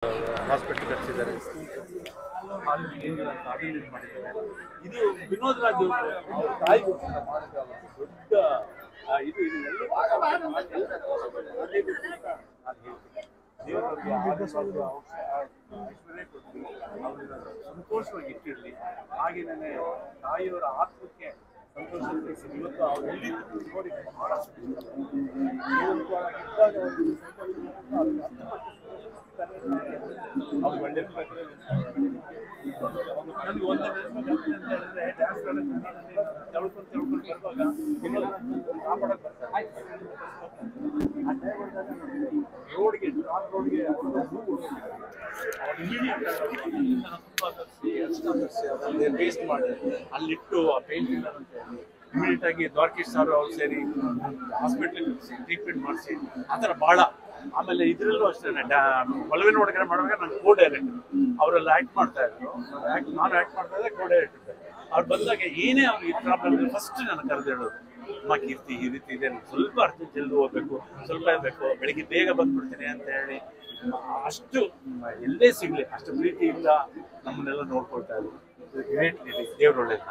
Hospital ಕಟ್ಟಿಸಿದ್ದಾರೆ, ಮಾಡಿದ್ದಾರೆ. ಇದು ವಿನೋದ್ ರಾಜ್ ಅವ್ರ ತಾಯಿ ಮಾಡಿದ ದೊಡ್ಡ ಇದು ದೇವರವರಿಗೆ ಐಶ್ವರ್ಯ ಕೊಟ್ಟು ಅವ್ರನ್ನ ಸಂತೋಷವಾಗಿ ಇಟ್ಟಿರಲಿ. ಹಾಗೇನೇ ತಾಯಿಯವರ ಆತ್ಮಕ್ಕೆ ಸಂತೋಷ ತಿಳಿಸಿ ಇವತ್ತು ಅವ್ರು ಎಲ್ಲಿ ನೋಡಿ ಬಹಳಷ್ಟು ಅವ್ರು ಒಳ್ಳೆ ನನಗೆ ಒಂದು ಹೇಳಿದ್ರೆ ಡ್ಯಾನ್ಸ್ ತಿಳ್ಕೊಂಡು ಬರುವಾಗ ಕಾಪಾಡಕ್ಕೆ ಬರ್ತಾರೆ. ರೋಡ್ಗೆ ರೋಡ್ಗೆ ಬೇಸ್ಟ್ ಮಾಡಿ ಅಲ್ಲಿಟ್ಟು ಆ ಪೇಂಟ್ ಅಂತ ಹೇಳಿ ಇಮಿಡಿಯೇಟ್ ಆಗಿ ದ್ವಾರಕೀಶ್ ಸರ್ ಅವ್ರು ಸೇರಿ ಹಾಸ್ಪಿಟ್ಲಿಗೆ ಟ್ರೀಟ್ಮೆಂಟ್ ಮಾಡಿಸಿ ಆ ಥರ ಭಾಳ. ಆಮೇಲೆ ಇದರಲ್ಲೂ ಅಷ್ಟೇ ಒಲವಿನ ಹುಡುಗರ ಮಾಡುವಾಗ ನಾನು ಕೋ ಡೈರೆಕ್ಟರ್, ಅವರೆಲ್ಲ ಆ್ಯಕ್ಟ್ ಮಾಡ್ತಾ ಇದ್ರು, ನಾನು ಆ್ಯಕ್ಟ್ ಮಾಡ್ತಾ ಇದ್ದೆ, ಕೋ ಡೈರೆಕ್ಟರ್. ಅವ್ರು ಬಂದಾಗ ಏನೇ ಅವ್ರಿಗೆ ಪ್ರಾಬ್ಲಮ್ ಇದ್ರೆ ಫಸ್ಟ್ ನಾನು ಕರೆದೇಳೋದು, ಅಮ್ಮ ಕೀರ್ತಿ ಈ ರೀತಿ ಇದೆ, ಸ್ವಲ್ಪ ಅರ್ಜೆಂಟ್ ಜಲ್ದಿ ಹೋಗ್ಬೇಕು, ಸ್ವಲ್ಪ ಇರಬೇಕು, ಬೆಳಿಗ್ಗೆ ಬೇಗ ಬಂದ್ಬಿಡ್ತೀನಿ ಅಂತ ಹೇಳಿ ಅಷ್ಟು ಎಲ್ಲೇ ಸಿಗ್ಲಿ ಅಷ್ಟು ಪ್ರೀತಿಯಿಂದ ನಮ್ಮನ್ನೆಲ್ಲ ನೋಡ್ಕೊಳ್ತಾ ಇದ್ರು. ಗ್ರೇಟ್ ದೇವ್ರು ಒಳ್ಳೇದು.